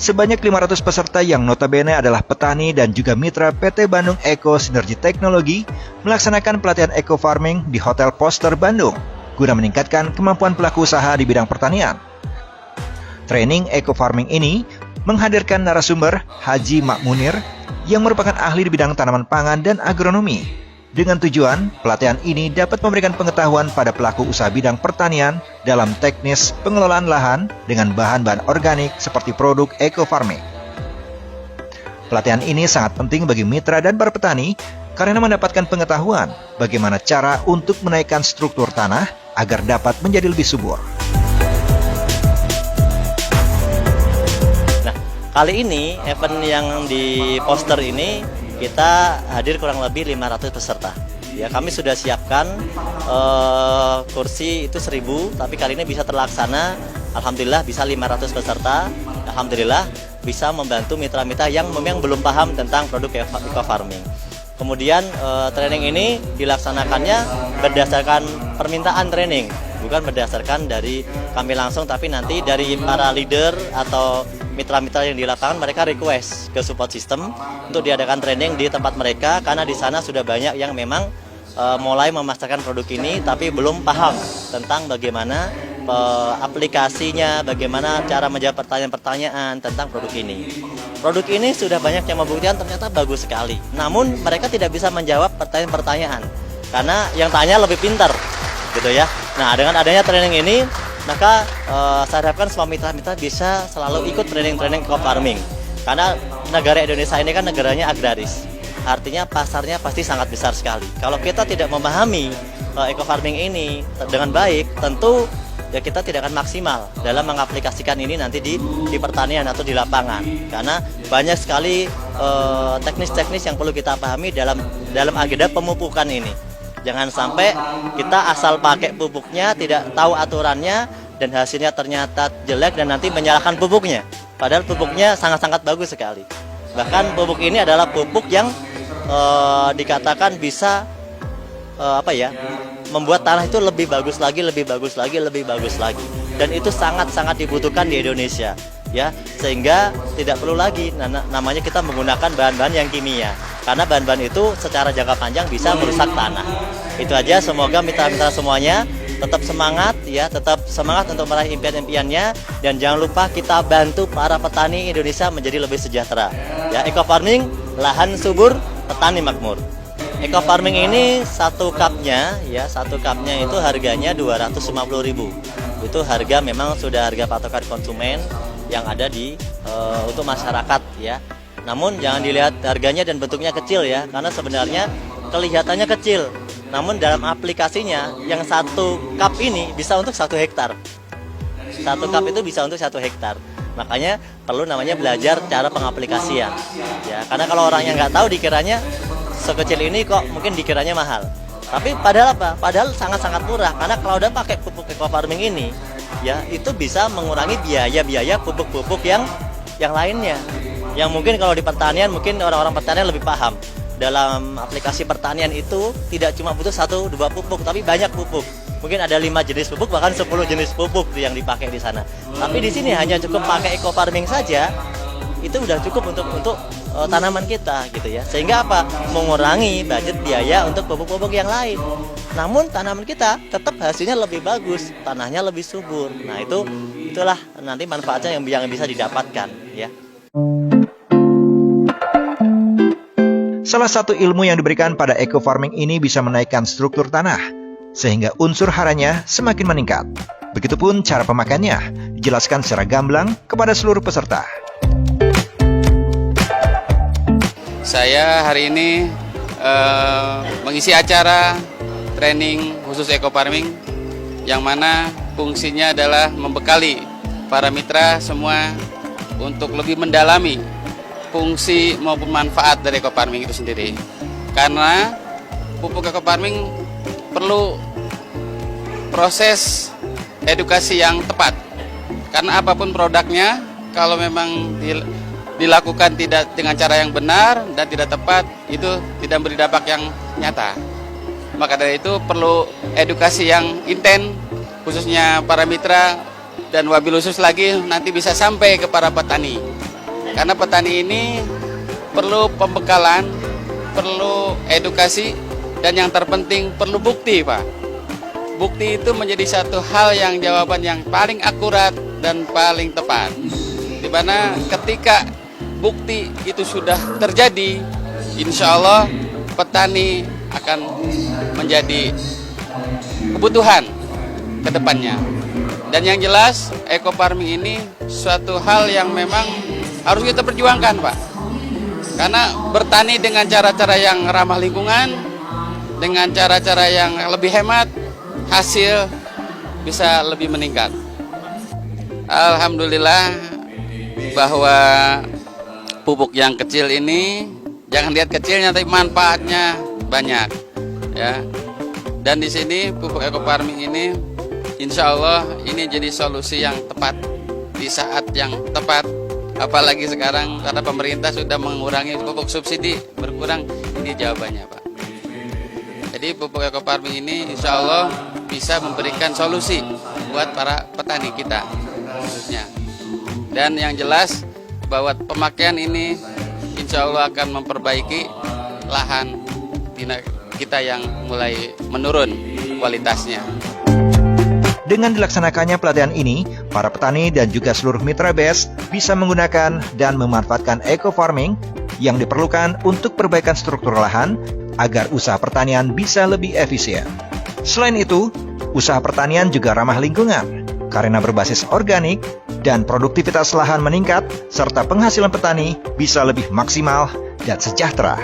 Sebanyak 500 peserta yang notabene adalah petani dan juga mitra PT Bandung Eko Sinergi Teknologi melaksanakan pelatihan eco farming di Hotel Poster Bandung guna meningkatkan kemampuan pelaku usaha di bidang pertanian. Training eco farming ini menghadirkan narasumber Haji Makmunir yang merupakan ahli di bidang tanaman pangan dan agronomi. Dengan tujuan, pelatihan ini dapat memberikan pengetahuan pada pelaku usaha bidang pertanian dalam teknis pengelolaan lahan dengan bahan-bahan organik seperti produk eco farming. Pelatihan ini sangat penting bagi mitra dan para petani karena mendapatkan pengetahuan bagaimana cara untuk menaikkan struktur tanah agar dapat menjadi lebih subur. Nah, kali ini event yang di poster ini kita hadir kurang lebih 500 peserta. Ya, kami sudah siapkan kursi itu 1000, tapi kali ini bisa terlaksana. Alhamdulillah bisa 500 peserta. Alhamdulillah bisa membantu mitra-mitra yang memang belum paham tentang produk eco farming. Kemudian training ini dilaksanakannya berdasarkan permintaan training, bukan berdasarkan dari kami langsung, tapi nanti dari para leader atau mitra-mitra yang di lapangan mereka request ke support system untuk diadakan training di tempat mereka karena di sana sudah banyak yang memang mulai memasarkan produk ini tapi belum paham tentang bagaimana aplikasinya, bagaimana cara menjawab pertanyaan-pertanyaan tentang produk ini. Produk ini sudah banyak yang membuktikan ternyata bagus sekali. Namun mereka tidak bisa menjawab pertanyaan-pertanyaan karena yang tanya lebih pintar, gitu ya. Nah, dengan adanya training ini maka saya harapkan semua mitra-mitra bisa selalu ikut training-training eco farming. Karena negara Indonesia ini kan negaranya agraris. Artinya pasarnya pasti sangat besar sekali. Kalau kita tidak memahami eco farming ini dengan baik, tentu ya kita tidak akan maksimal dalam mengaplikasikan ini nanti di pertanian atau di lapangan. Karena banyak sekali teknis-teknis yang perlu kita pahami dalam agenda pemupukan ini. Jangan sampai kita asal pakai pupuknya, tidak tahu aturannya, dan hasilnya ternyata jelek dan nanti menyalahkan pupuknya. Padahal pupuknya sangat-sangat bagus sekali. Bahkan pupuk ini adalah pupuk yang dikatakan bisa membuat tanah itu lebih bagus lagi, lebih bagus lagi, lebih bagus lagi. Dan itu sangat-sangat dibutuhkan di Indonesia. Ya, sehingga tidak perlu lagi namanya kita menggunakan bahan-bahan yang kimia karena bahan-bahan itu secara jangka panjang bisa merusak tanah. Itu aja, semoga mitra-mitra semuanya tetap semangat ya, tetap semangat untuk meraih impian-impiannya dan jangan lupa kita bantu para petani Indonesia menjadi lebih sejahtera. Ya, eco farming, lahan subur, petani makmur. Eco farming ini satu cupnya itu harganya 250.000. Itu harga memang sudah harga patokan konsumen yang ada untuk masyarakat ya. Namun jangan dilihat harganya dan bentuknya kecil ya, karena sebenarnya kelihatannya kecil. Namun dalam aplikasinya yang satu cup ini bisa untuk 1 hektar. Satu cup itu bisa untuk 1 hektar. Makanya perlu namanya belajar cara pengaplikasian. Ya, karena kalau orangnya nggak tahu dikiranya sekecil ini kok mungkin dikiranya mahal. Tapi padahal apa? Padahal sangat-sangat murah karena kalau udah pakai pupuk eco farming ini ya itu bisa mengurangi biaya-biaya pupuk-pupuk yang lainnya. Yang mungkin kalau di pertanian mungkin orang-orang pertanian lebih paham. Dalam aplikasi pertanian itu tidak cuma butuh 1-2 pupuk tapi banyak pupuk. Mungkin ada 5 jenis pupuk bahkan 10 jenis pupuk yang dipakai di sana. Tapi di sini hanya cukup pakai eco farming saja. Itu udah cukup untuk tanaman kita gitu ya. Sehingga apa? Mengurangi budget biaya untuk pupuk-pupuk yang lain. Namun tanaman kita tetap hasilnya lebih bagus, tanahnya lebih subur. Nah, itulah nanti manfaatnya yang bisa didapatkan ya. Salah satu ilmu yang diberikan pada eco farming ini bisa menaikkan struktur tanah sehingga unsur haranya semakin meningkat. Begitupun cara pemakaiannya dijelaskan secara gamblang kepada seluruh peserta. Saya hari ini mengisi acara training khusus eco farming yang mana fungsinya adalah membekali para mitra semua untuk lebih mendalami fungsi maupun manfaat dari eco farming itu sendiri. Karena pupuk eco farming perlu proses edukasi yang tepat. Karena apapun produknya, kalau memang dilakukan tidak dengan cara yang benar dan tidak tepat, itu tidak beri dampak yang nyata. Maka dari itu perlu edukasi yang intens, khususnya para mitra dan wabil khusus lagi nanti bisa sampai ke para petani. Karena petani ini perlu pembekalan, perlu edukasi, dan yang terpenting perlu bukti, Pak. Bukti itu menjadi satu hal yang jawaban yang paling akurat dan paling tepat. Di mana ketika bukti itu sudah terjadi, insya Allah petani akan menjadi kebutuhan ke depannya. Dan yang jelas, eco farming ini suatu hal yang memang harus kita perjuangkan, Pak. Karena bertani dengan cara-cara yang ramah lingkungan, dengan cara-cara yang lebih hemat, hasil bisa lebih meningkat. Alhamdulillah bahwa pupuk yang kecil ini, jangan lihat kecilnya tapi manfaatnya banyak, ya. Dan di sini pupuk eco farming ini insya Allah ini jadi solusi yang tepat di saat yang tepat, apalagi sekarang karena pemerintah sudah mengurangi pupuk subsidi, berkurang, ini jawabannya, Pak. Jadi pupuk eco farming ini insya Allah bisa memberikan solusi buat para petani kita khususnya. Dan yang jelas bahwa pemakaian ini insya Allah akan memperbaiki lahan kita yang mulai menurun kualitasnya. Dengan dilaksanakannya pelatihan ini, para petani dan juga seluruh mitra BES bisa menggunakan dan memanfaatkan eco farming yang diperlukan untuk perbaikan struktur lahan agar usaha pertanian bisa lebih efisien. Selain itu, usaha pertanian juga ramah lingkungan karena berbasis organik dan produktivitas lahan meningkat serta penghasilan petani bisa lebih maksimal dan sejahtera.